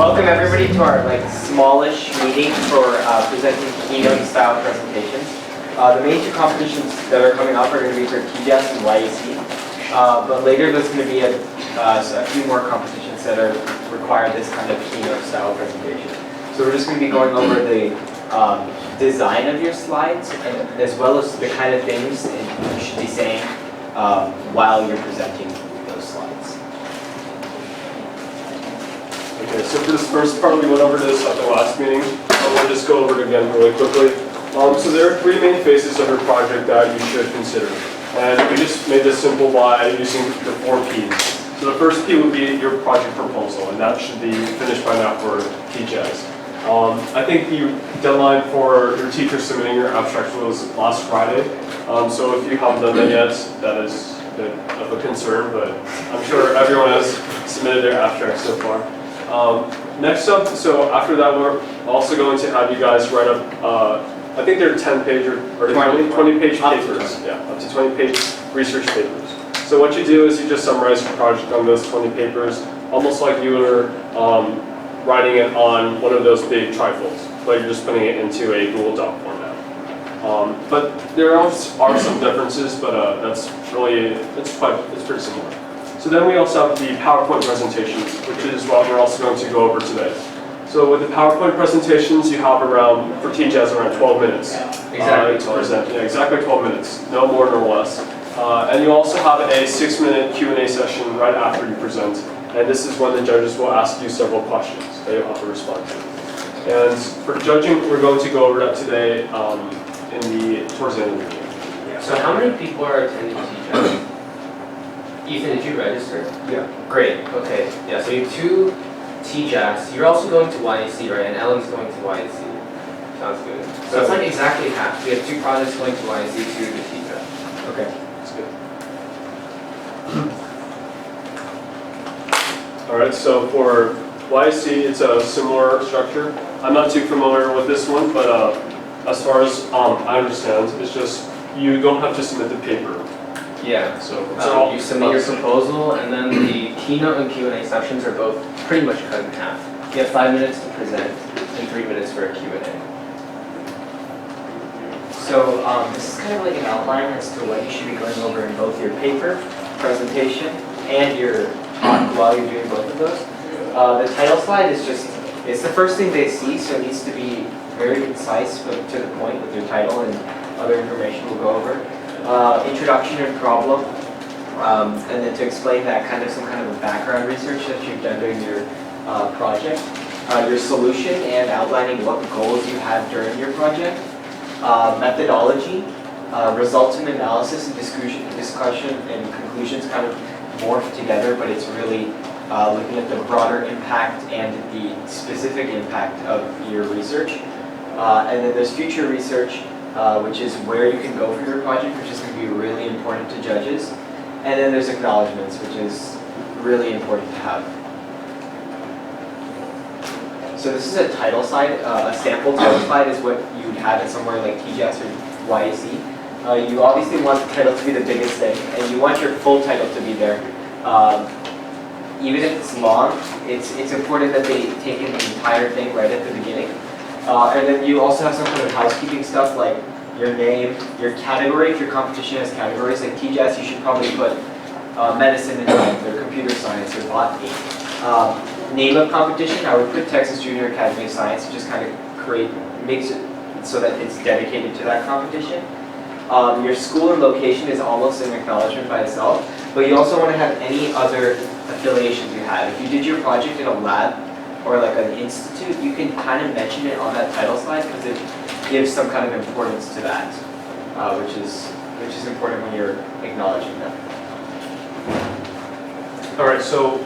Welcome everybody to our smallish meeting for presenting Keynote-Style presentations. The main two competitions that are coming up are going to be for TJAS and YEC. But later there's going to be a few more competitions that require this kind of Keynote-Style presentation. So we're just going to be going over the design of your slides, and as well as the kind of things you should be saying while you're presenting those slides. Okay, so for this first part, we went over this at the last meeting. We'll just go over it again really quickly. So there are three main phases of your project that you should consider. And we just made this simple by using the 4 Ps. So the first P would be your project proposal, and that should be finished by now for TJAS. I think the deadline for your teacher submitting your abstract was last Friday. So if you haven't done that yet, that is a bit of a concern, but I'm sure everyone has submitted their abstract so far. Next up, so after that, we're also going to have you guys write up, I think they're 10-page or 20-page papers. Yeah, up to 20-page research papers. So what you do is you just summarize your project on those 20 papers, almost like you were writing it on one of those big trifolds, but you're just putting it into a Google Doc format. But there are some differences, but that's really, it's pretty similar. So then we also have the PowerPoint presentations, which is what we're also going to go over today. So with the PowerPoint presentations, you have around, for TJAS, around 12 minutes to present. Yeah, exactly 12 minutes, no more nor less. And you also have a 6-minute Q&A session right after you present. And this is when the judges will ask you several questions that you'll have to respond to. And for judging, we're going to go over that today towards the end of the meeting. Yeah. So how many people are attending TJAS? Ethan, did you register? Yeah. Great, okay. Yeah, so you have 2 TJAS. You're also going to YEC, right? And Ellen's going to YEC. Sounds good. So it's like exactly half. We have 2 projects going to YEC, 2 to TJAS. Okay, that's good. All right, so for YEC, it's a similar structure. I'm not too familiar with this one, but as far as I understand, it's just you don't have to submit the paper. Yeah, so you submit your proposal, and then the keynote and Q&A sessions are both pretty much cut in half. You have 5 minutes to present and 3 minutes for a Q&A. So this is kind of like an outline as to what you should be going over in both your paper, presentation, and your talk while you're doing both of those. The title slide is it's the first thing they see, so it needs to be very concise but to the point with your title and other information we'll go over. Introduction and problem, and then to explain that some kind of a background research that you've done during your project, your solution and outlining what goals you had during your project, methodology, results and analysis and discussion and conclusions kind of morph together, but it's really looking at the broader impact and the specific impact of your research. And then there's future research, which is where you can go for your project, which is going to be really important to judges. And then there's acknowledgements, which is really important to have. So this is a title slide. A sample title slide is what you would have it somewhere like TJAS or YEC. You obviously want the title to be the biggest thing, and you want your full title to be there. Even if it's long, it's important that they take in the entire thing right at the beginning. And then you also have some kind of housekeeping stuff like your name, your category. If your competition has categories like TJAS, you should probably put medicine in there, or computer science, or botany. Name of competition, I would put Texas Junior Academy of Science, just kind of makes it so that it's dedicated to that competition. Your school and location is almost an acknowledgement by itself, but you also want to have any other affiliations you have. If you did your project in a lab, or like an institute, you can kind of mention it on that title slide because it gives some kind of importance to that, which is important when you're acknowledging them. All right, so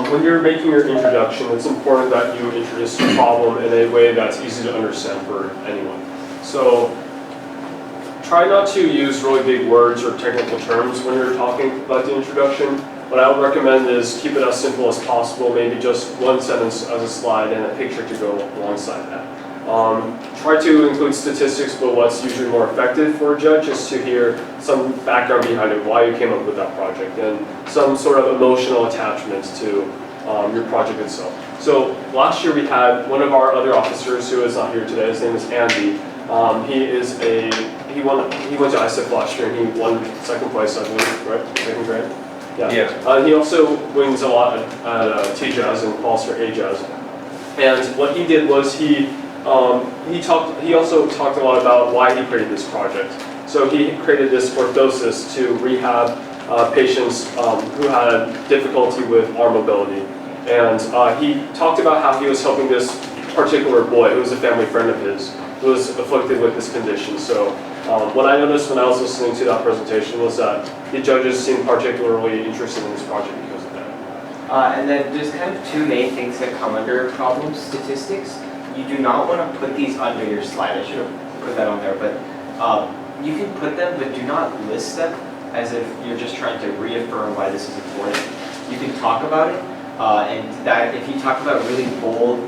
when you're making your introduction, it's important that you introduce the problem in a way that's easy to understand for anyone. So try not to use really big words or technical terms when you're talking about the introduction. What I would recommend is keep it as simple as possible, maybe just one sentence as a slide and a picture to go alongside that. Try to include statistics, but what's usually more effective for a judge is to hear some background behind it, why you came up with that project, and some sort of emotional attachment to your project itself. So last year we had one of our other officers who is not here today. His name is Andy. He went to ISIF last year and he won second place, I believe, right? Second grade. Yeah. He also wins a lot at TJAS and calls for AYSI. And what he did was he also talked a lot about why he created this project. So he created this orthosis to rehab patients who had difficulty with arm mobility. And he talked about how he was helping this particular boy who was a family friend of his who was afflicted with this condition. So what I noticed when I was listening to that presentation was that the judges seemed particularly interested in this project because of that. And then there's kind of two main things that come under problem statistics. You do not want to put these under your slide. I should have put that on there, but you can put them, but do not list them as if you're just trying to reaffirm why this is important. You can talk about it, and that if you talk about really bold,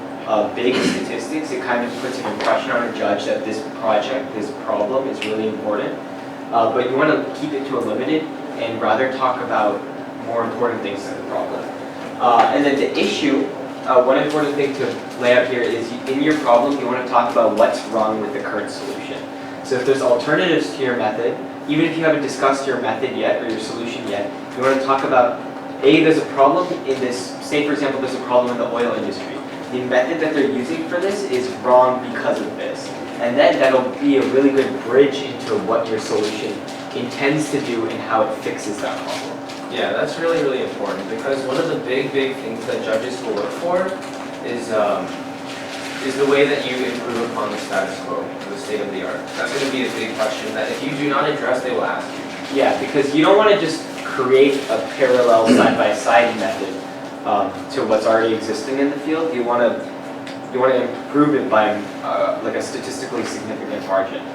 big statistics, it kind of puts an impression on a judge that this project, this problem is really important. But you want to keep it to a limited and rather talk about more important things than the problem. And then the issue, one important thing to lay out here is in your problem, you want to talk about what's wrong with the current solution. So if there's alternatives to your method, even if you haven't discussed your method yet or your solution yet, you want to talk about, A, there's a problem in this, say for example, there's a problem in the oil industry. The method that they're using for this is wrong because of this. And then that'll be a really good bridge into what your solution intends to do and how it fixes that problem. Yeah, that's really, really important because one of the big things that judges will look for is the way that you improve upon the status quo, the state of the art. That's going to be a big question that if you do not address, they will ask you. Yeah, because you don't want to just create a parallel side-by-side method to what's already existing in the field. You want to improve it by like a statistically significant margin.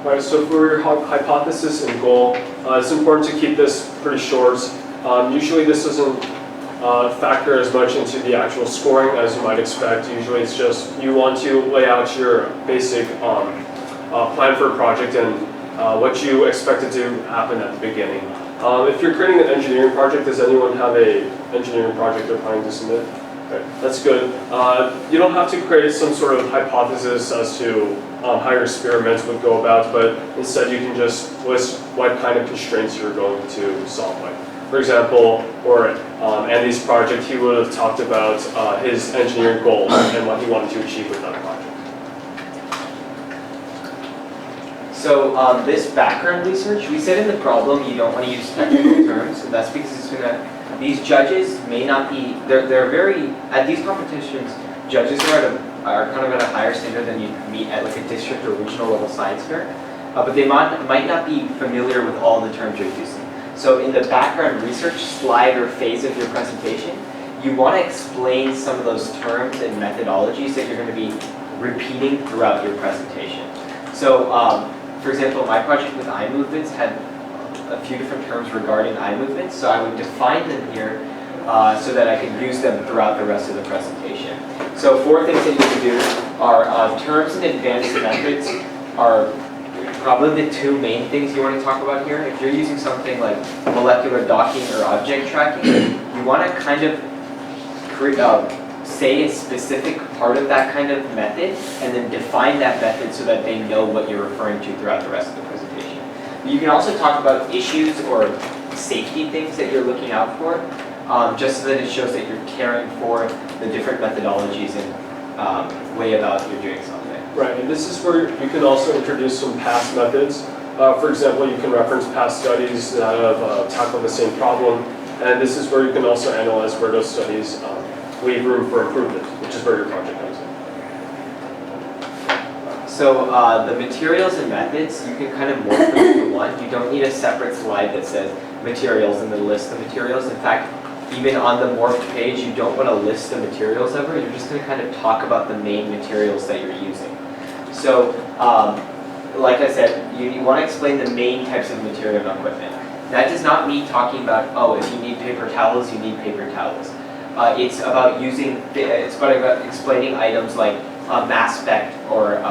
All right, so for your hypothesis and goal, it's important to keep this pretty short. Usually this doesn't factor as much into the actual scoring as you might expect. Usually it's just you want to lay out your basic plan for a project and what you expect it to happen at the beginning. If you're creating an engineering project, does anyone have an engineering project they're planning to submit? Okay, that's good. You don't have to create some sort of hypothesis as to how your experiments would go about, but instead you can just list what kind of constraints you're going to solve. Like, for example, for Andy's project, he would have talked about his engineering goals and what he wanted to achieve with that project. So this background research, we said in the problem you don't want to use technical terms, and that's because it's gonna, these judges may not be, they're very, at these competitions, judges are kind of at a higher standard than you meet at like a district or regional level science fair, but they might not be familiar with all the terms you're using. So in the background research slide or phase of your presentation, you want to explain some of those terms and methodologies that you're going to be repeating throughout your presentation. So for example, my project with eye movements had a few different terms regarding eye movements, so I would define them here so that I could use them throughout the rest of the presentation. So 4 things that you can do are terms and advanced methods are probably the 2 main things you want to talk about here. If you're using something like molecular docking or object tracking, you want to kind of say a specific part of that kind of method and then define that method so that they know what you're referring to throughout the rest of the presentation. You can also talk about issues or safety things that you're looking out for, just so that it shows that you're caring for the different methodologies and way about you're doing something. Right, and this is where you can also introduce some past methods. For example, you can reference past studies that have tackled the same problem, and this is where you can also analyze where those studies leave room for improvement, which is where your project comes in. So the materials and methods, you can kind of morph them into one. You don't need a separate slide that says materials and then list the materials. In fact, even on the morphed page, you don't want to list the materials ever. You're just going to kind of talk about the main materials that you're using. So, like I said, you want to explain the main types of material and equipment. That does not mean talking about, oh, if you need paper towels, you need paper towels. It's about explaining items like mass spec or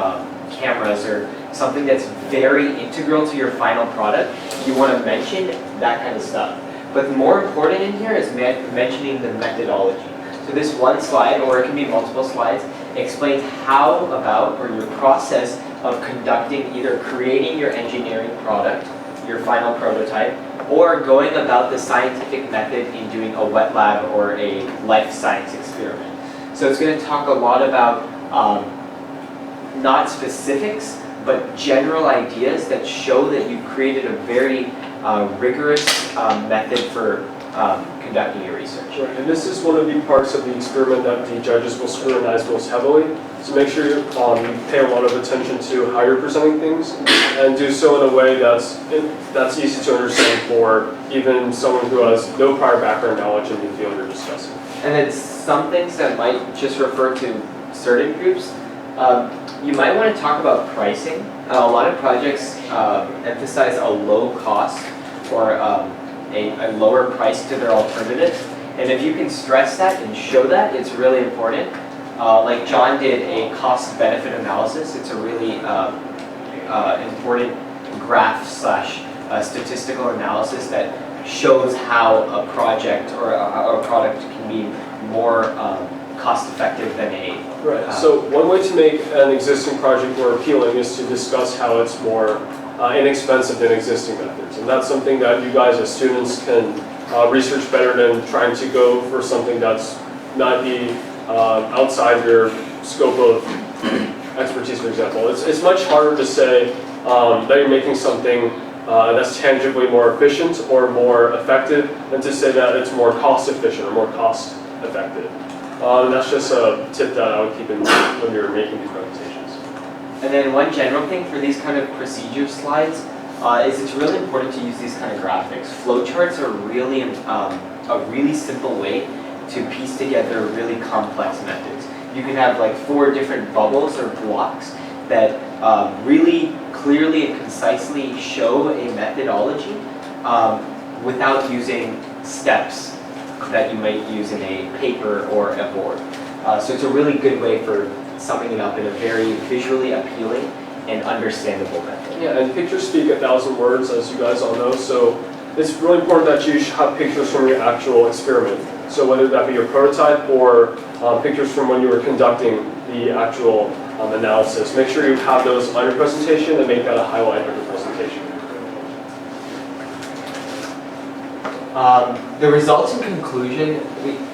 cameras or something that's very integral to your final product, you want to mention that kind of stuff. But more important in here is mentioning the methodology. So this one slide, or it can be multiple slides, explains how about, or your process of conducting, either creating your engineering product, your final prototype, or going about the scientific method in doing a wet lab or a life science experiment. So it's going to talk a lot about not specifics, but general ideas that show that you've created a very rigorous method for conducting your research. Right, and this is one of the parts of the experiment that the judges will scrutinize most heavily. So make sure you pay a lot of attention to how you're presenting things, and do so in a way that's easy to understand for even someone who has no prior background knowledge in the field you're discussing. And then some things that might just refer to certain groups, you might want to talk about pricing. A lot of projects emphasize a low cost or a lower price to their alternative. And if you can stress that and show that, it's really important. Like John did a cost-benefit analysis. It's a really important graph slash statistical analysis that shows how a project or a product can be more cost-effective than a... Right, so one way to make an existing project more appealing is to discuss how it's more inexpensive than existing methods. And that's something that you guys as students can research better than trying to go for something that's not outside your scope of expertise, for example. It's much harder to say that you're making something that's tangibly more efficient or more effective than to say that it's more cost efficient or more cost effective. And that's just a tip that I would keep in mind when you're making these presentations. And then one general thing for these kind of procedure slides is it's really important to use these kind of graphics. Flowcharts are really a really simple way to piece together really complex methods. You can have like 4 different bubbles or blocks that really clearly and concisely show a methodology without using steps that you might use in a paper or a board. So it's a really good way for summing it up in a very visually appealing and understandable method. Yeah, and pictures speak 1,000 words, as you guys all know, so it's really important that you have pictures from your actual experiment. So whether that be your prototype or pictures from when you were conducting the actual analysis, make sure you have those on your presentation and make that a highlight of your presentation. The results and conclusion,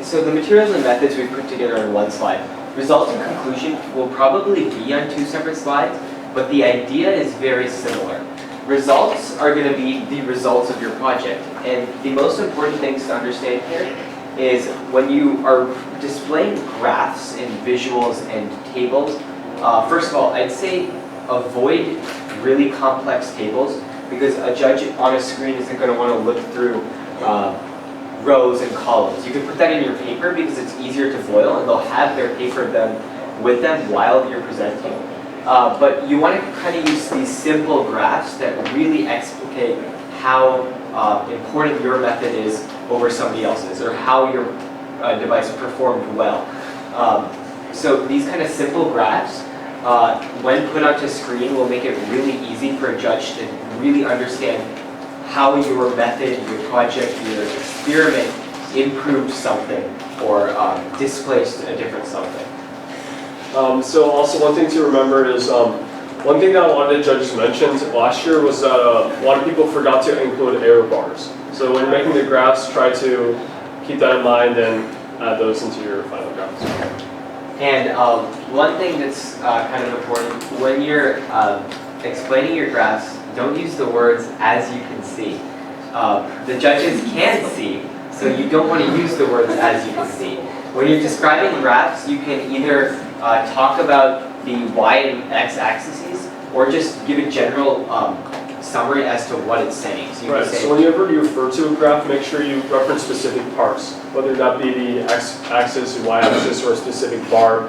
so the materials and methods we put together in one slide. Results and conclusion will probably be on 2 separate slides, but the idea is very similar. Results are going to be the results of your project, and the most important things to understand here is when you are displaying graphs and visuals and tables, first of all, I'd say avoid really complex tables, because a judge on a screen isn't going to want to look through rows and columns. You can put that in your paper because it's easier to foil, and they'll have their paper with them while you're presenting. But you want to kind of use these simple graphs that really explicate how important your method is over somebody else's, or how your device performed well. So these kind of simple graphs, when put onto screen, will make it really easy for a judge to really understand how your method, your project, your experiment improved something or displaced a different something. So also one thing to remember is, one thing that a lot of the judges mentioned last year was that a lot of people forgot to include error bars. So when you're making the graphs, try to keep that in mind and add those into your final graphs. And one thing that's kind of important, when you're explaining your graphs, don't use the words "as you can see." The judges can see, so you don't want to use the words "as you can see." When you're describing graphs, you can either talk about the y and x axes, or just give a general summary as to what it's saying. So you right, can say, so whenever you refer to a graph, make sure you reference specific parts, whether that be the x-axis, y-axis, or a specific bar.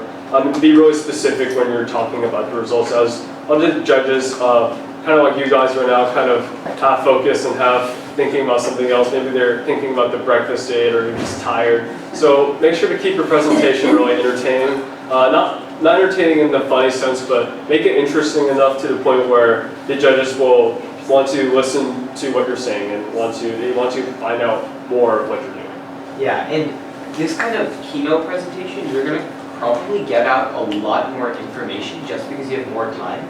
Be really specific when you're talking about the results, as other judges, kind of like you guys right now, kind of half focused and half thinking about something else. Maybe they're thinking about the breakfast date, or you're just tired. So make sure to keep your presentation really entertaining. Not not entertaining in the funny sense, but make it interesting enough to the point where the judges will want to listen to what you're saying and they want to find out more of what you're doing. Yeah, and this kind of keynote presentation, you're going to probably get out a lot more information just because you have more time.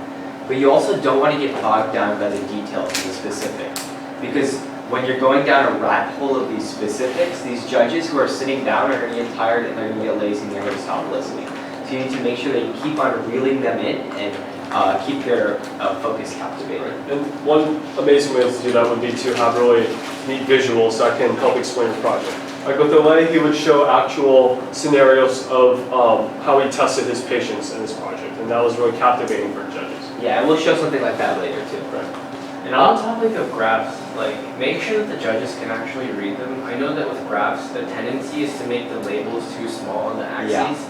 But you also don't want to get bogged down by the details and the specifics. Because when you're going down a rat hole of these specifics, these judges who are sitting down are going to get tired and they're going to get lazy and they're going to stop listening. So you need to make sure that you keep on reeling them in and keep their focus captivated. And one amazing way to do that would be to have really neat visuals that can help explain the project. Like with Ole, he would show actual scenarios of how he tested his patients in his project, and that was really captivating for judges. Yeah, and we'll show something like that later too. Right. And on the topic of graphs, like make sure that the judges can actually read them. I know that with graphs, the tendency is to make the labels too small on the axes,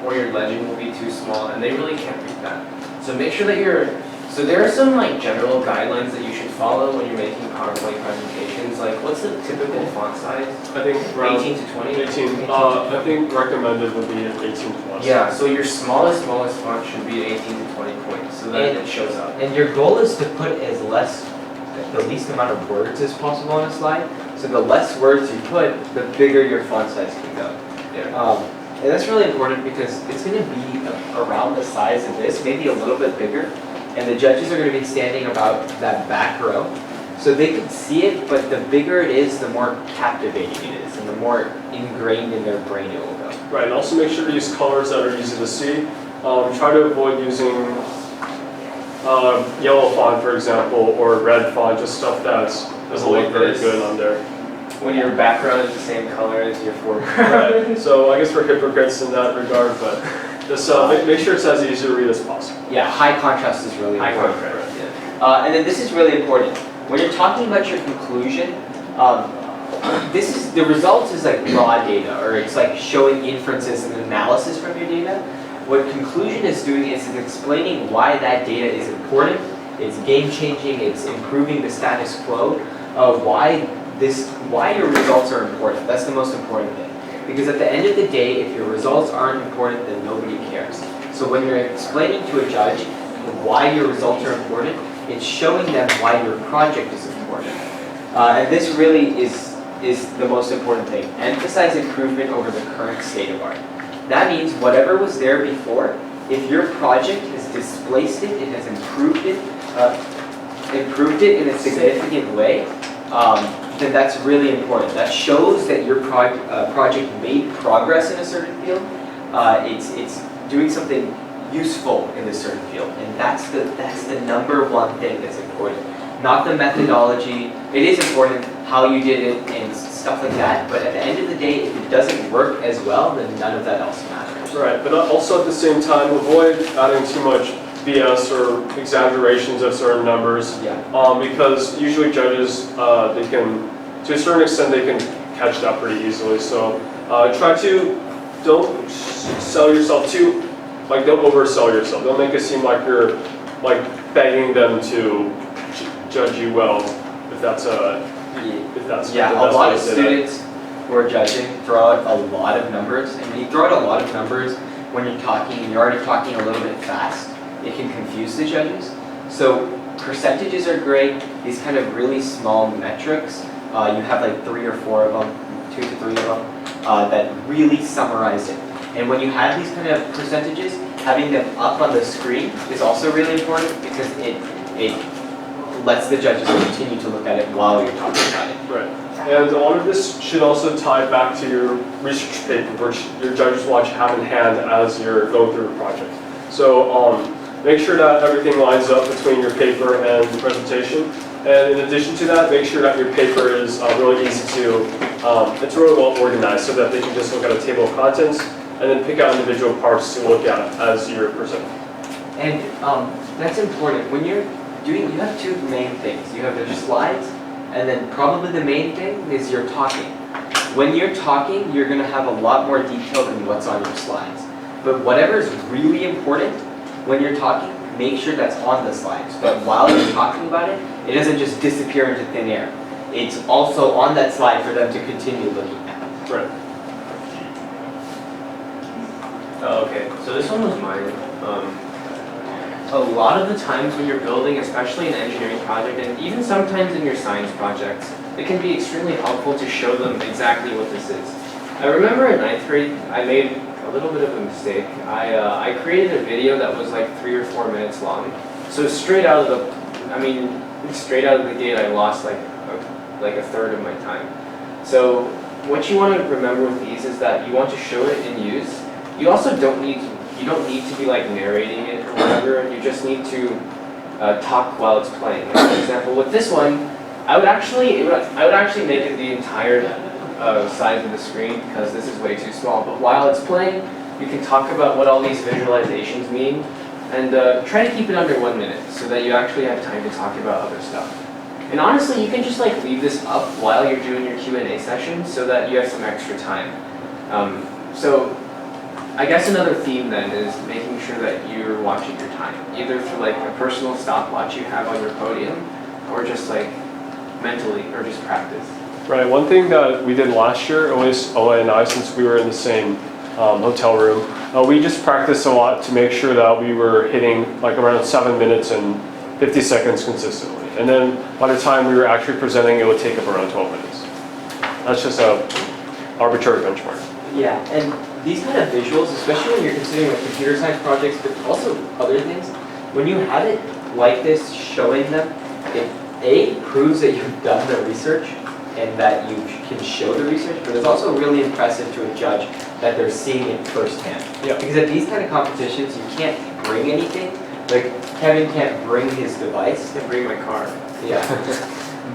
or your legend will be too small, and they really can't read that. So make sure that so there are some like general guidelines that you should follow when you're making PowerPoint presentations. Like what's the typical font size? I think around 18 to 20? 18. I think recommended would be 18 plus. Yeah, so your smallest font should be 18 to 20 points, so that it shows up. And your goal is to put the least amount of words as possible on a slide. So the less words you put, the bigger your font size can go. Yeah. And that's really important because it's going to be around the size of this, maybe a little bit bigger. And the judges are going to be standing about that back row. So they can see it, but the bigger it is, the more captivating it is, and the more ingrained in their brain it will go. Right, and also make sure to use colors that are easy to see. Try to avoid using yellow font, for example, or red font, just stuff that's doesn't look very good on there. When your background is the same color as your foreground. Right. So I guess we're hypocrites in that regard, but just make sure it's as easy to read as possible. Yeah, high contrast is really important. High contrast, yeah. And then this is really important. When you're talking about your conclusion, the results is like raw data, or it's like showing inferences and analysis from your data. What conclusion is doing is explaining why that data is important, it's game-changing, it's improving the status quo, why your results are important. That's the most important thing. Because at the end of the day, if your results aren't important, then nobody cares. So when you're explaining to a judge why your results are important, it's showing them why your project is important. And this really is the most important thing. Emphasize improvement over the current state of art. That means whatever was there before, if your project has displaced it, it has improved it in a significant way, then that's really important. That shows that your project made progress in a certain field. It's doing something useful in a certain field, and that's the number one thing that's important. Not the methodology. It is important how you did it and stuff like that, but at the end of the day, if it doesn't work as well, then none of that else matters. Right, but also at the same time, avoid adding too much BS or exaggerations of certain numbers. Yeah. Because usually judges, they can, to a certain extent, they can catch that pretty easily. So don't sell yourself too, like don't oversell yourself. Don't make it seem like you're like begging them to judge you well, if that's yeah, a lot of students who are judging throw out a lot of numbers, and when you throw out a lot of numbers when you're talking and you're already talking a little bit fast, it can confuse the judges. So percentages are great. These kind of really small metrics, you have like 3 or 4 of them, 2 to 3 of them, that really summarize it. And when you have these kind of percentages, having them up on the screen is also really important because it lets the judges continue to look at it while you're talking about it. Right. And all of this should also tie back to your research paper, which your judges will have in hand as you're going through the project. So make sure that everything lines up between your paper and the presentation. And in addition to that, make sure that your paper is really easy to, it's really well organized so that they can just look at a table of contents and then pick out individual parts to look at as you're presenting. And that's important. When you're doing, you have 2 main things. You have your slides, and then probably the main thing is you're talking. When you're talking, you're going to have a lot more detail than what's on your slides. But whatever is really important when you're talking, make sure that's on the slides. But while you're talking about it, it doesn't just disappear into thin air. It's also on that slide for them to continue looking at. Right. Oh, okay. So this one was mine. A lot of the times when you're building, especially an engineering project, and even sometimes in your science projects, it can be extremely helpful to show them exactly what this is. I remember in 9th grade, I made a little bit of a mistake. I created a video that was like 3 or 4 minutes long. So straight out of the gate, I lost like a third of my time. So what you want to remember with these is that you want to show it in use. You also don't need to be like narrating it or whatever. You just need to talk while it's playing. Like, for example, with this one, I would actually make it the entire size of the screen because this is way too small. But while it's playing, you can talk about what all these visualizations mean, and try to keep it under 1 minute so that you actually have time to talk about other stuff. And honestly, you can just like leave this up while you're doing your Q&A session so that you have some extra time. So I guess another theme then is making sure that you're watching your time, either through like a personal stopwatch you have on your podium, or just like mentally, or just practice. Right, one thing that we did last year, at least Ola and I, since we were in the same hotel room, we just practiced a lot to make sure that we were hitting like around 7 minutes and 50 seconds consistently. And then by the time we were actually presenting, it would take up around 12 minutes. That's just a arbitrary benchmark. Yeah, and these kind of visuals, especially when you're considering like computer science projects, but also other things, when you have it like this, showing them, it A, proves that you've done the research and that you can show the research, but it's also really impressive to a judge that they're seeing it firsthand. Yeah. Because at these kind of competitions, you can't bring anything. Like, Kevin can't bring his device. I can bring my car. Yeah.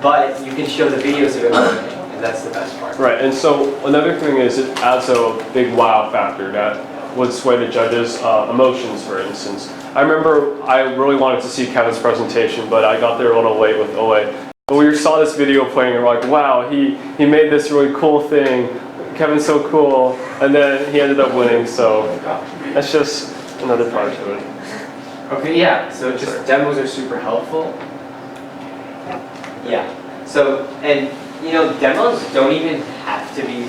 But you can show the videos of it working, and that's the best part. Right, and so another thing is it adds a big wow factor that would sway the judges' emotions, for instance. I remember I really wanted to see Kevin's presentation, but I got there a little late with OA. But we saw this video playing and we're like, wow, he made this really cool thing. Kevin's so cool. And then he ended up winning, so that's just another part to it. Okay, yeah, so just demos are super helpful. Yeah. So, and you know, demos don't even have to be,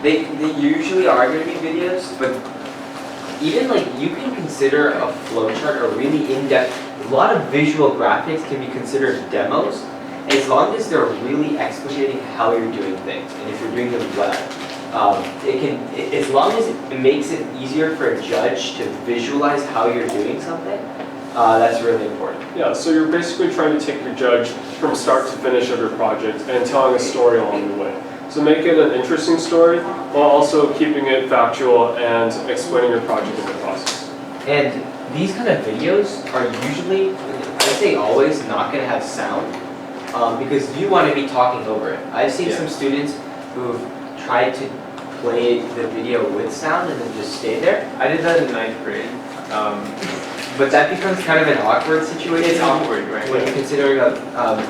they usually are going to be videos, but even like you can consider a flowchart or really in-depth, a lot of visual graphics can be considered demos, as long as they're really explaining how you're doing things and if you're doing them well. As long as it makes it easier for a judge to visualize how you're doing something, that's really important. Yeah, so you're basically trying to take your judge from start to finish of your project and telling a story along the way. So make it an interesting story while also keeping it factual and explaining your project in the process. And these kind of videos are usually, I'd say always, not going to have sound because you want to be talking over it. I've seen some students who've tried to play the video with sound and then just stay there. I did that in 9th grade. But that becomes kind of an awkward situation. It's awkward, right? When you're considering a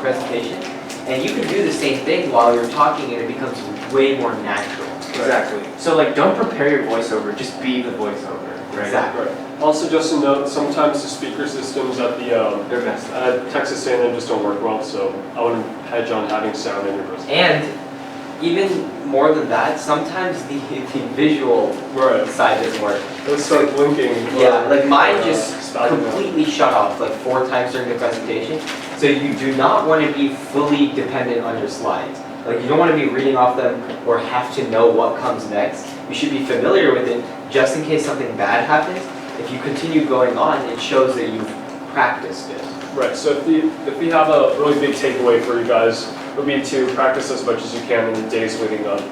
presentation. And you can do the same thing while you're talking and it becomes way more natural. Exactly. So like, don't prepare your voiceover, just be the voiceover, right? Exactly. Right. Also, just a note, sometimes the speaker systems at They're messed up. at Texas A&M just don't work well, so I wouldn't hedge on having sound in your presentation. And even more than that, sometimes the visual side doesn't work. Let's start blinking. Yeah, like mine just completely shut off like 4 times during the presentation. So you do not want to be fully dependent on your slides. Like you don't want to be reading off them or have to know what comes next. You should be familiar with it just in case something bad happens. If you continue going on, it shows that you've practiced it. Right, so if we have a really big takeaway for you guys, it would be to practice as much as you can in the days leading up.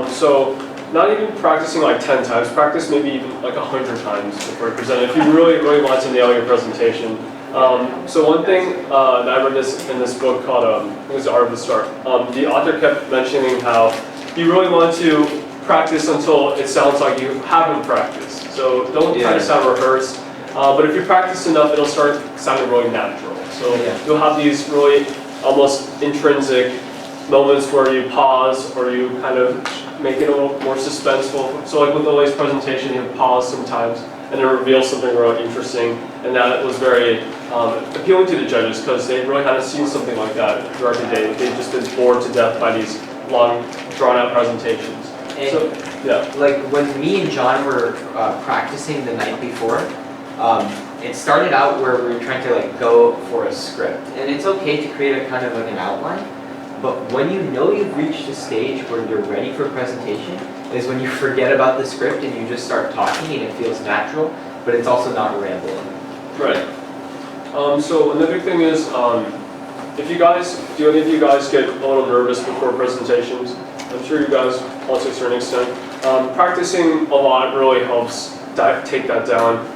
So not even practicing like 10 times, practice maybe even like 100 times before you present if you really want to nail your presentation. So one thing that I read in this book called, I think it was The Art of the Start, the author kept mentioning how you really want to practice until it sounds like you haven't practiced. So don't try to sound rehearsed, but if you practice enough, it'll start sounding really natural. So you'll have these really almost intrinsic moments where you pause or you kind of make it a little more suspenseful. So like with Olay's presentation, you pause sometimes and it reveals something really interesting, and that was very appealing to the judges because they really hadn't seen something like that throughout the day. They've just been bored to death by these long, drawn-out presentations. And Yeah. Like when me and John were practicing the night before, it started out where we were trying to like go for a script, and it's okay to create a kind of like an outline. But when you know you've reached a stage where you're ready for presentation, is when you forget about the script and you just start talking, and it feels natural, but it's also not rambling. Right. So another thing is, if you guys, do any of you guys get a little nervous before presentations? I'm sure you guys also to a certain extent. Practicing a lot really helps take that down.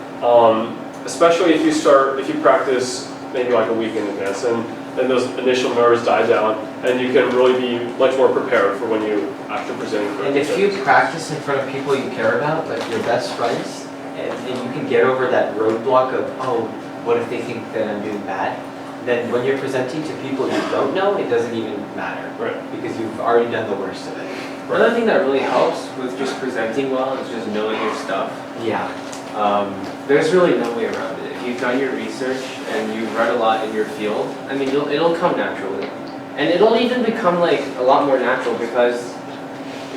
Especially if you practice maybe like a week in advance, and those initial nerves die down, and you can really be much more prepared for when you actually present. And if you practice in front of people you care about, like your best friends, and you can get over that roadblock of, oh, what if they think that I'm doing bad? Then when you're presenting to people you don't know, it doesn't even matter. Right. Because you've already done the worst of it. Another thing that really helps with just presenting well is just knowing your stuff. Yeah. There's really no way around it. If you've done your research and you've read a lot in your field, I mean, it'll come naturally. And it'll even become like a lot more natural because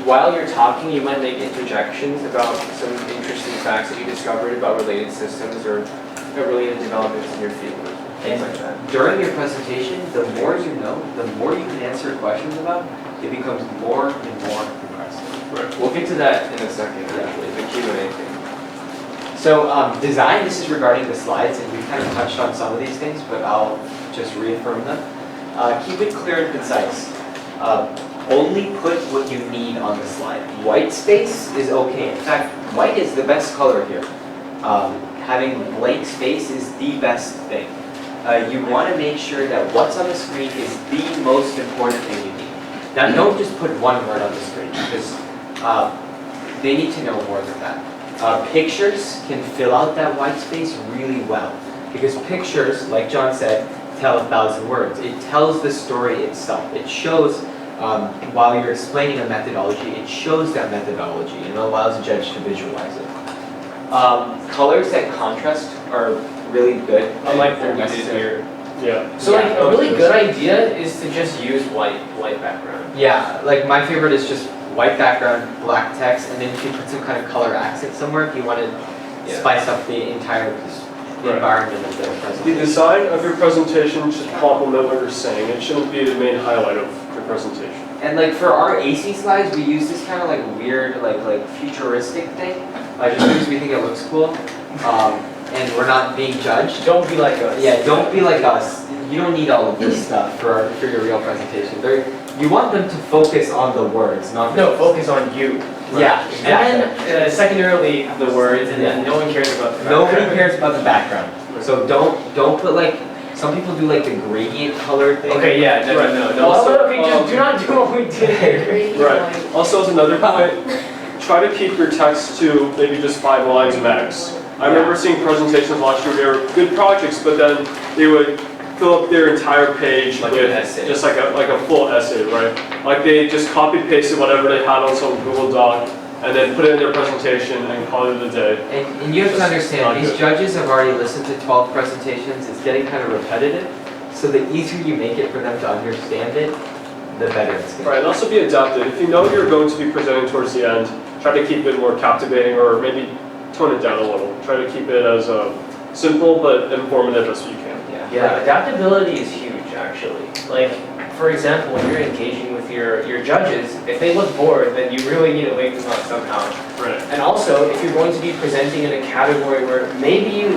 while you're talking, you might make interjections about some interesting facts that you discovered about related systems or related developments in your field, things like that. During your presentation, the more you know, the more you can answer questions about, it becomes more and more impressive. Right. We'll get to that in a second, actually, the Q&A thing. So design, this is regarding the slides, and we kind of touched on some of these things, but I'll just reaffirm them. Keep it clear and concise. Only put what you need on the slide. White space is okay. In fact, white is the best color here. Having blank space is the best thing. You want to make sure that what's on the screen is the most important thing you need. Now, don't just put one word on the screen, because they need to know more than that. Pictures can fill out that white space really well, because pictures, like John said, tell 1,000 words. It tells the story itself. It shows, while you're explaining a methodology, it shows that methodology and it allows a judge to visualize it. Colors that contrast are really good. Unlike what we did necessary. here. Yeah. So like a really good idea is to just use white background. Yeah, like my favorite is just white background, black text, and then if you put some kind of color accent somewhere if you want to spice up the entire environment of the The presentation. design of your presentation should complement what you're saying. It shouldn't be the main highlight of your presentation. And like for our AYSI slides, we use this kind of like weird, like futuristic thing, just because we think it looks cool, and we're not being judged. Don't be like us. Yeah, don't be like us. You don't need all of this stuff for your real presentation. You want them to focus on the words, not No, focus on you. Yeah, And then secondarily the words, and then no one cares about the Nobody background. cares about the background. So don't put like, some people do like the gradient color thing. Okay, yeah, no. Also, Okay, just do not do what we did. Right. Also, as another point, try to keep your text to maybe just 5 lines max. I remember seeing presentations last year, they were good projects, but then they would fill up their entire page Like with an essay. just like a full essay, right? Like they just copy pasted whatever they had on some Google Doc and then put it in their presentation and call it a day. And you have to Not understand, these good. judges have already listened to 12 presentations. It's getting kind of repetitive. So the easier you make it for them to understand it, the better it's going to be. Right, and also be adaptive. If you know you're going to be presenting towards the end, try to keep it more captivating or maybe tone it down a little. Try to keep it as simple but informative as you can. Yeah, adaptability is huge, actually. Like, for example, when you're engaging with your judges, if they look bored, then you really need to wake them up somehow. Right. And also, if you're going to be presenting in a category where maybe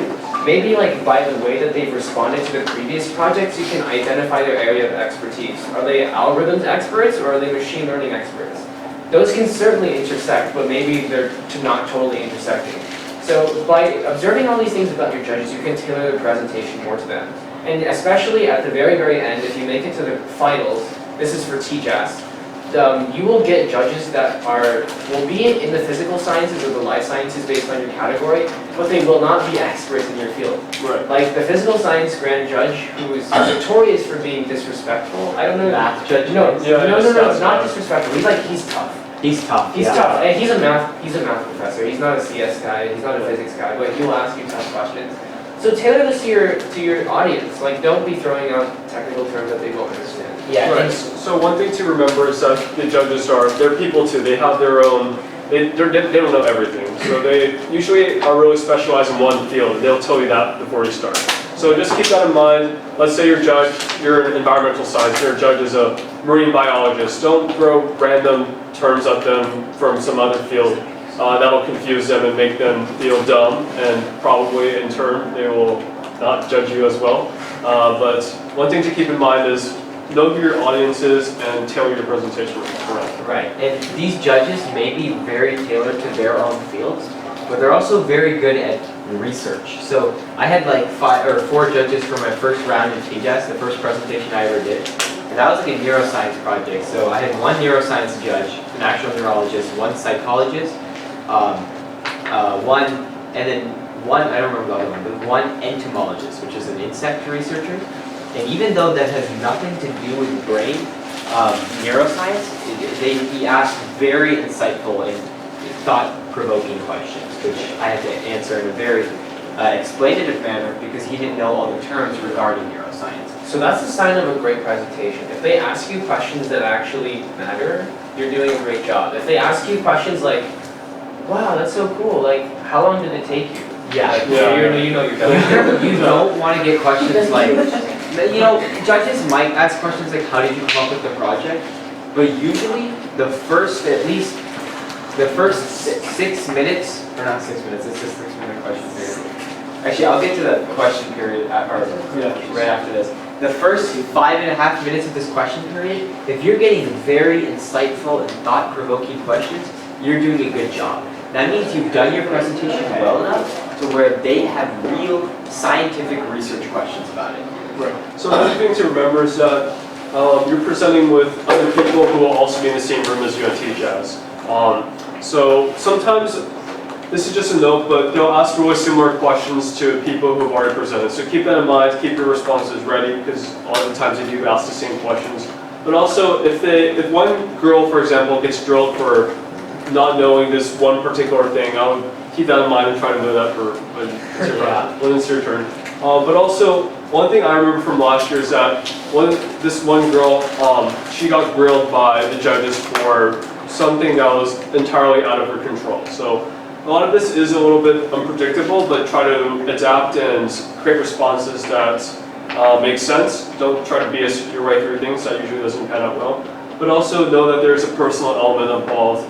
like by the way that they've responded to the previous projects, you can identify their area of expertise. Are they algorithms experts or are they machine learning experts? Those can certainly intersect, but maybe they're not totally intersecting. So by observing all these things about your judges, you can tailor the presentation more to them. And especially at the very, very end, if you make it to the finals, this is for TJAS, you will get judges that will be in the physical sciences or the life sciences based on your category, but they will not be experts in your field. Right. Like the physical science grand judge who is notorious for being disrespectful. I don't know. Math judge? No, Yeah, no, that's not bad. disrespectful. He's tough. He's tough. He's yeah. tough, and he's a math professor. He's not a CS guy, he's not a physics guy, but he'll ask you tough questions. So tailor this to your audience. Like, don't be throwing out technical terms that they won't understand. Yeah, Right. So one thing to remember is that the judges they're people too. They have their own they don't know everything. So they usually are really specialized in one field, and they'll tell you that before you start. So just keep that in mind. Let's say you're an environmental science, your judge is a marine biologist. Don't throw random terms at them from some other field. That'll confuse them and make them feel dumb, and probably in turn they will not judge you as well. But one thing to keep in mind is know who your audience is and tailor your presentation correctly. Right, and these judges may be very tailored to their own fields, but they're also very good at research. So I had like 5 or 4 judges for my first round in TJAS, the first presentation I ever did. And that was like a neuroscience project. So I had 1 neuroscience judge, an actual neurologist, 1 psychologist, one, I don't remember the other one, but 1 entomologist, which is an insect researcher. And even though that has nothing to do with brain neuroscience, he asked very insightful and thought-provoking questions, which I had to answer in a very explainative manner because he didn't know all the terms regarding neuroscience. So that's a sign of a great presentation. If they ask you questions that actually matter, you're doing a great job. If they ask you questions like, wow, that's so cool, like, how long did it take you? Yeah, Like, you know you're done. you don't want to get questions like, you know, judges might ask questions like, how did you come up with the project? But usually, the first 6 minutes, or not 6 minutes, it's a 6-minute question period. Actually, I'll get to the question period right after this. The first 5.5 minutes of this question period, if you're getting very insightful and thought-provoking questions, you're doing a good job. That means you've done your presentation well enough to where they have real scientific research questions about it. Right. So another thing to remember is that you're presenting with other people who will also be in the same room as you at TJAS. So sometimes, this is just a note, but they'll ask really similar questions to people who have already presented. So keep that in mind, keep your responses ready, because a lot of the times they do ask the same questions. But also, if one girl, for example, gets drilled for not knowing this one particular thing, I would keep that in mind and try to know that for when it's your turn. But also, one thing I remember from last year is that this one girl, she got grilled by the judges for something that was entirely out of her control. So a lot of this is a little bit unpredictable, but try to adapt and create responses that make sense. Don't try to BS your way through things, that usually doesn't pan out well. But also know that there's a personal element involved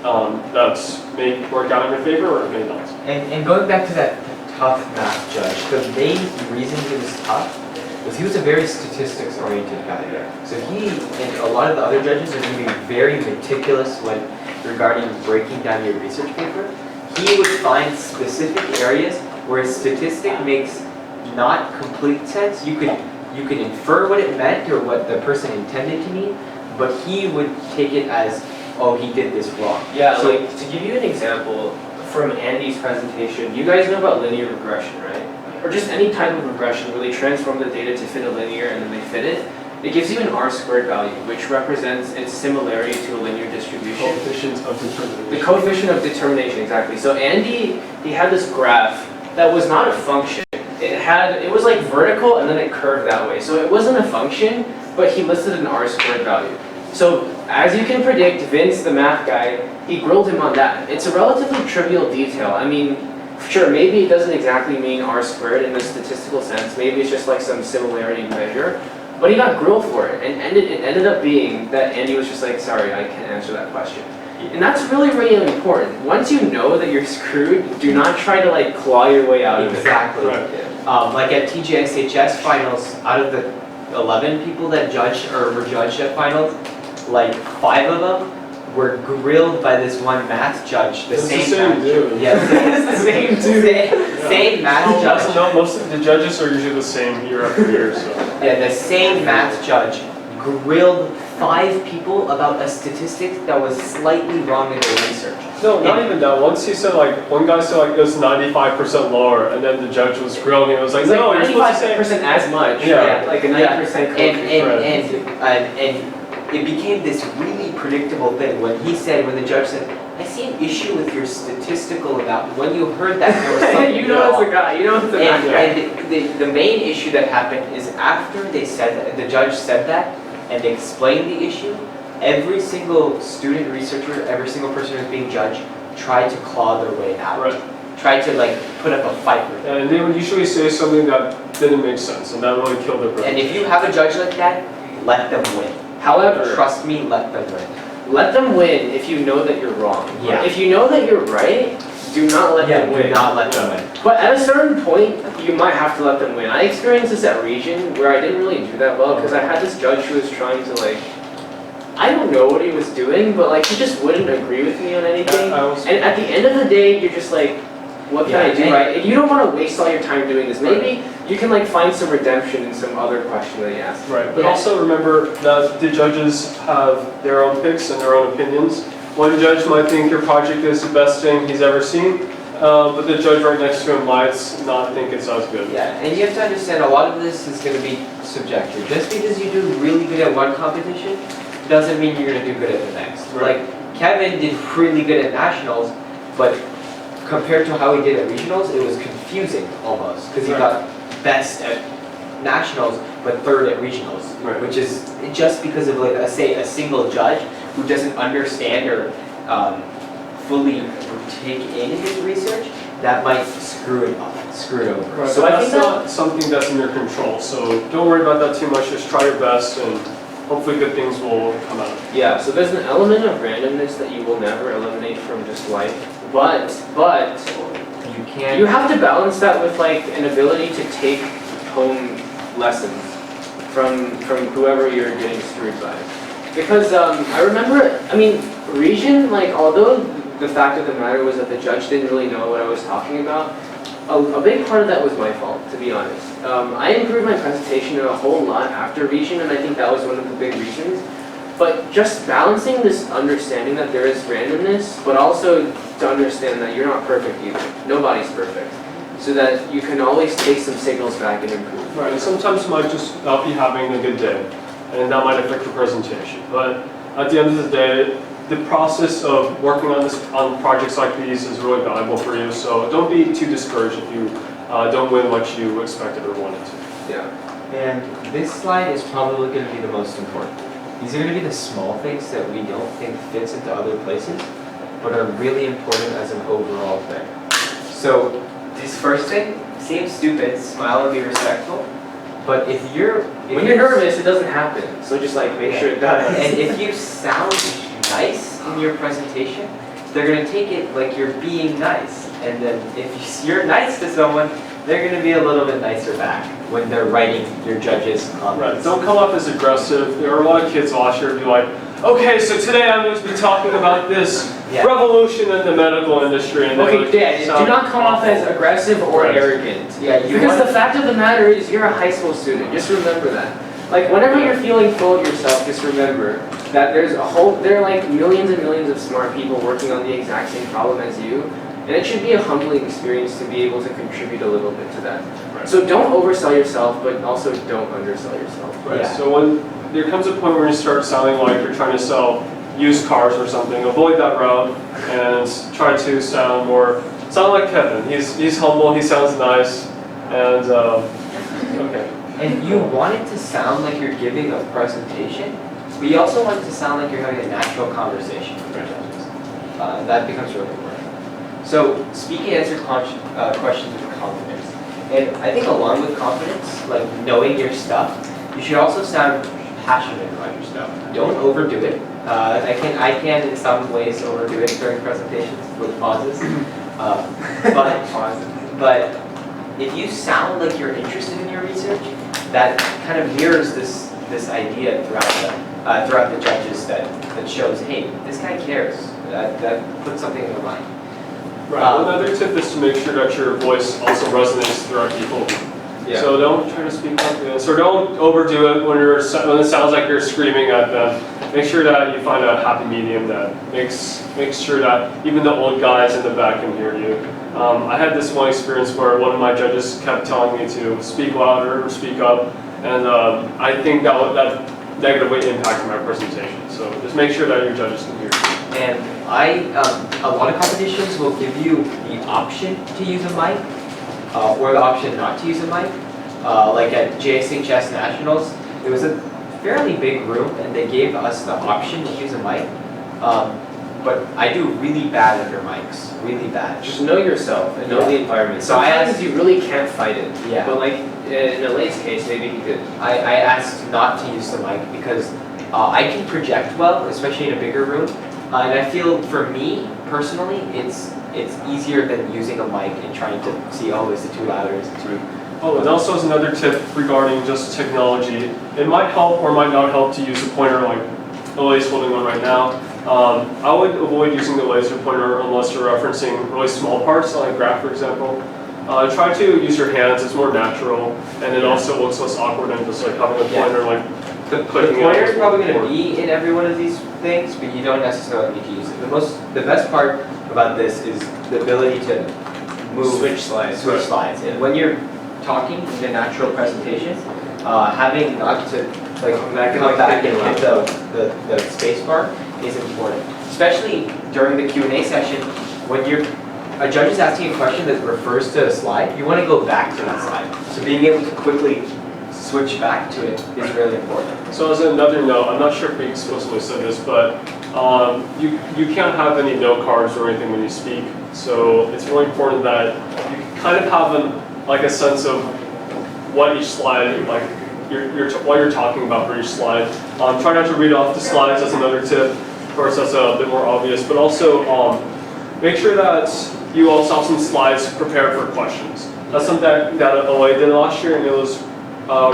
that may work out in your favor or it may not. And going back to that tough math judge, the main reason he was tough was he was a very statistics-oriented guy. So he and a lot of the other judges are going to be very meticulous when regarding breaking down your research paper. He would find specific areas where a statistic makes not complete sense. You could infer what it meant or what the person intended to mean, but he would take it as, oh, he did this wrong. Yeah, so like to give you an example from Andy's presentation, you guys know about linear regression, right? Or just any type of regression where they transform the data to fit a linear and then they fit it. It gives you an R-squared value, which represents its similarity to a linear distribution. Coefficient of determination. The coefficient of determination, exactly. So Andy, he had this graph that was not a function. It was like vertical and then it curved that way. So it wasn't a function, but he listed an R-squared value. So as you can predict, Vince, the math guy, he grilled him on that. It's a relatively trivial detail. I mean, sure, maybe it doesn't exactly mean R-squared in the statistical sense. Maybe it's just like some similarity measure. But he got grilled for it, and it ended up being that Andy was just like, sorry, I can't answer that question. And that's really, really important. Once you know that you're screwed, do not try to like claw your way out of it. Exactly. Right. Like at TJAS finals, out of the 11 people that judged or were judged at finals, like 5 of them were grilled by this one math judge. It's the same dude. Yeah, it's the same dude. Same math judge. No, most of the judges are usually the same year after year. So. Yeah, the same math judge grilled 5 people about a statistic that was slightly wrong in their research. No, not even that. Once he said like, one guy said like it was 95% lower, and then the judge was grilling, and it was like, no, you're supposed to say 95% as much, Yeah. right? Like a 90% coefficient. And it became this really predictable thing when the judge said, I see an issue with your statistical amount. When you heard that, there was something You know it's a guy, you know it's a guy. And the main issue that happened is after they said that, the judge said that and explained the issue, every single student researcher, every single person who was being judged try to claw their way out. Right. Try to like put up a fight with it. And they would usually say something that didn't make sense, and that really killed their And presentation. if you have a judge like that, let them win. However, Trust me, let them win. let them win if you know that you're wrong. Yeah. If you know that you're right, do not let them Do win. not let them win. But at a certain point, you might have to let them win. I experienced this at Region where I didn't really do that well because I had this judge who was trying to like, I don't know what he was doing, but like he just wouldn't agree with me on anything. And at the end of the day, you're just like, what can I do, right? And you don't want to waste all your time doing this. Maybe you can like find some redemption in some other question that he asked. Right, but also remember that the judges have their own picks and their own opinions. One judge might think your project is the best thing he's ever seen, but the judge right next to him might not think it's as good. Yeah, and you have to understand a lot of this is going to be subjective. Just because you do really good at one competition doesn't mean you're going to do good at the next. Right. Like Kevin did really good at nationals, but compared to how he did at regionals, it was confusing almost because he got best at nationals but third at regionals, which is just because of like say a single judge who doesn't understand or fully take in his research, that might screw it over. Right, So but I think that's not something that's in your control, so don't worry about that too much, just try your best and hopefully good things will come out. Yeah, so there's an element of randomness that you will never eliminate from just life. But you can. you have to balance that with like an ability to take home lessons from whoever you're getting screwed by. Because I remember, I mean, Region, like although the fact of the matter was that the judge didn't really know what I was talking about, a big part of that was my fault, to be honest. I improved my presentation a whole lot after Region, and I think that was one of the big reasons. But just balancing this understanding that there is randomness, but also to understand that you're not perfect either. Nobody's perfect. So that you can always take some signals back and improve. Right, and sometimes you might just not be having a good day, and that might affect your presentation. But at the end of the day, the process of working on projects like these is really valuable for you, so don't be too discouraged if you don't win what you expected or wanted to. Yeah. And this slide is probably going to be the most important. These are going to be the small things that we don't think fits into other places, but are really important as an overall thing. So this first thing seems stupid, smile and be respectful, but when you're nervous, it doesn't happen. So just like make sure it does. And if you sound nice in your presentation, they're going to take it like you're being nice. And then if you're nice to someone, they're going to be a little bit nicer back when they're writing your judges' comments. Right, don't come off as aggressive. There are a lot of kids last year who be like, okay, so today I'm going to be talking about this revolution in the medical industry. And Okay, Dad, do not come off as aggressive or arrogant. Yeah, because the fact of the matter is you're a high school student. Just remember that. Like whenever you're feeling full of yourself, just remember that there are like millions and millions of smart people working on the exact same problem as you. And it should be a humbling experience to be able to contribute a little bit to that. Right. So don't oversell yourself, but also don't undersell yourself. Right, Yeah. so when there comes a point where you start sounding like you're trying to sell used cars or something, avoid that route and try to sound like Kevin. He's humble, he sounds nice, and okay. And you want it to sound like you're giving a presentation, but you also want it to sound like you're having a natural conversation with your judges. That becomes really important. So speak and answer questions with confidence. And I think along with confidence, like knowing your stuff, you should also sound passionate about your stuff. Don't overdo it. I can in some ways overdo it during presentations with pauses. But if you sound like you're interested in your research, that kind of mirrors this idea throughout the judges that shows, hey, this guy cares. That puts something in their mind. Right. Another tip is to make sure that your voice also resonates throughout people. Yeah. So don't try to speak like this, or don't overdo it when it sounds like you're screaming at them. Make sure that you find a happy medium that makes sure that even the old guys in the back can hear you. I had this one experience where one of my judges kept telling me to speak louder or speak up, and I think that negatively impacted my presentation. So just make sure that your judges can hear you. And a lot of competitions will give you the option to use a mic, or the option not to use a mic. Like at TJAS Nationals, it was a fairly big room, and they gave us the option to use a mic. but I do really bad under mics, really bad. Just know yourself and know the environment. So I Sometimes asked- you really can't fight it. Yeah. But like in Elaine's case, maybe he could. I asked not to use the mic because I can project well, especially in a bigger room. And I feel for me, personally, it's easier than using a mic and trying to see, oh, is it too loud or is it too... Oh, and also as another tip regarding just technology, it might help or might not help to use a pointer like Elaine's holding one right now. I would avoid using the laser pointer unless you're referencing really small parts, like graph, for example. Try to use your hands, it's more natural, and it also looks less awkward than just like having a pointer like The clicking pointer is out. probably going to be in every one of these things, but you don't necessarily need to use it. The best part about this is the ability to move, Switch slides. switch slides. And when you're talking in a natural presentation, having not to like come back and hit the space bar is important. Especially during the Q&A session, when a judge is asking a question that refers to a slide, you want to go back to that slide. So being able to quickly switch back to it is really important. So as another note, I'm not sure if we explicitly said this, but you can't have any note cards or anything when you speak. So it's really important that you kind of have a sense of what each slide, like what you're talking about for each slide. Try not to read off the slides, that's another tip. Of course, that's a bit more obvious, but also make sure that you also have some slides prepared for questions. That's something that OA did last year, and it was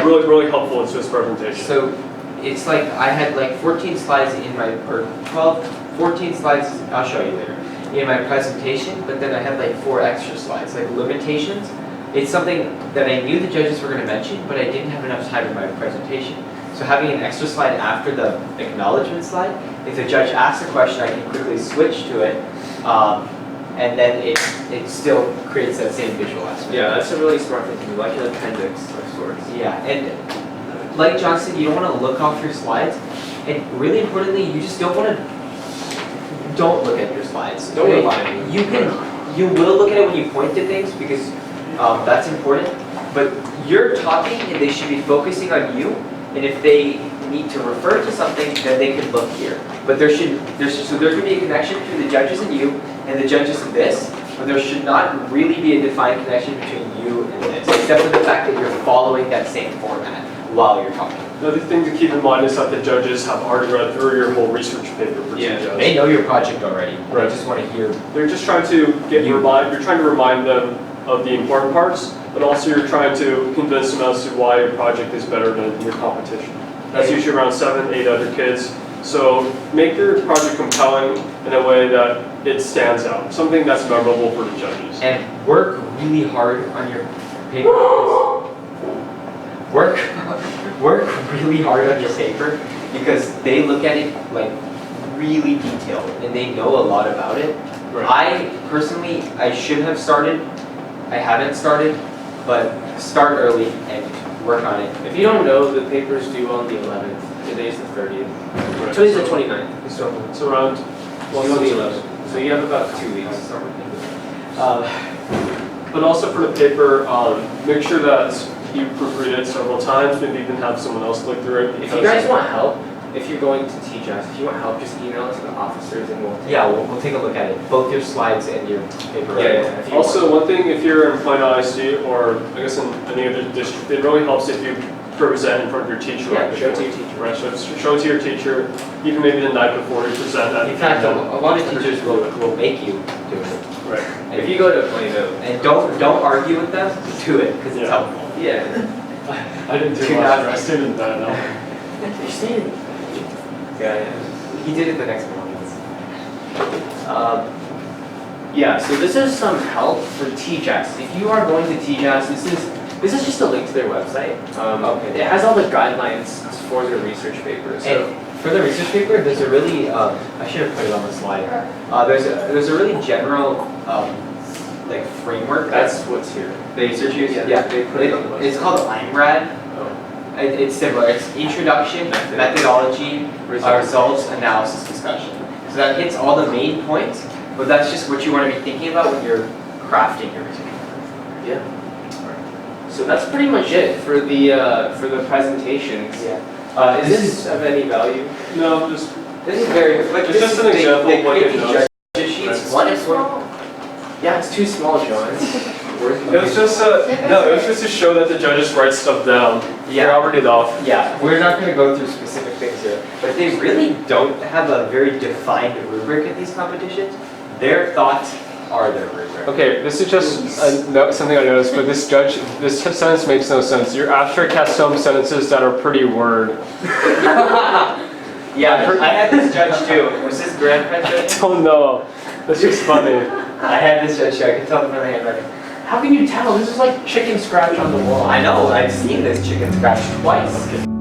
really, really helpful in this presentation. So it's like I had like 14 slides in my, or 14 slides, I'll show you later, in my presentation, but then I had like 4 extra slides, like limitations. It's something that I knew the judges were going to mention, but I didn't have enough time in my presentation. So having an extra slide after the acknowledgement slide, if the judge asks a question, I can quickly switch to it, and then it still creates that same visual aspect. Yeah, that's a really smart thing to do, like an appendix of sorts. Yeah, and like John said, you don't want to look off your slides, and really importantly, you just don't want to, don't look at your slides. Don't rely on them. You will look at it when you point to things because that's important, but you're talking and they should be focusing on you, and if they need to refer to something, then they can look here. But there should be a connection between the judges and you, and the judges and this, but there should not really be a defined connection between you and this, except for the fact that you're following that same format while you're talking. Another thing to keep in mind is that the judges have already read through your whole research paper for TJAS. They know your project already. Right. They just want to hear. They're just trying to you're trying to remind them of the important parts, but also you're trying to convince them as to why your project is better than your competition. That's usually around 7, 8 other kids. So make your project compelling in a way that it stands out, something that's memorable for the judges. And work really hard on your paper. Work really hard on your paper because they look at it like really detailed and they know a lot about it. Right. I personally, I should have started. I haven't started, but start early and work on it. If you don't know, the paper's due on the 11th. Today's the 30th. Right. Today's the 29th. So, It's around It's due on the 11th. So you have about 2 weeks. But also for the paper, make sure that you proofread it several times, maybe even have someone else look through it. If you guys want help, if you're going to TJAS, if you want help, just email us to the officers and we'll we'll take a look at it. Both your slides and your paper. if you Also, one thing, if you're employed at IC or I guess in any other district, it really helps if you present in front of your teacher. Yeah, right show it to before. your teacher. Right, so show it to your teacher, even maybe the night before you present that. In fact, a lot of teachers will make you do it. Right. And If you go to Plano, And don't argue with them, do it, because it's Yeah. helpful. yeah. I didn't do Do last not- year, I stayed in that now. You're staying. Yeah, he did it the next morning. Yeah, so this is some help for TJAS. If you are going to TJAS, this is just a link to their website. Okay. It has all the guidelines for their research paper. So And for the research paper, there's a really, I should have put it on the slide. There's a really general, like framework. that's what's here. The researchers, Yeah, they put it on the It's website. called IMRAD. Oh. It's similar. It's introduction, methodology, results, analysis, discussion. So that hits all the main points, but that's just what you want to be thinking about when you're crafting your research paper. Yeah. So that's pretty much it for the presentations. Yeah. Is this of any value? No, just This is very, but It's this just is, an they example of what create it these knows. judge sheets. Nice. One is for, Yeah, it's too small, John. It was just no, it was just to show that the judges write stuff down. Yeah. They're already off. yeah, we're not gonna go through specific things here, but they really don't have a very defined rubric in these competitions. Their thoughts are their rubric. Okay, this is just something I noticed, but this sentence makes no sense. Your asterisk has some sentences that are pretty word. Yeah, I had this judge too. Was this grandpa judge? Oh no, that's just funny. I had this judge too. I can tell from the handwriting. How can you tell? This is like chicken scratch on the wall. I know, I've seen this chicken scratch twice.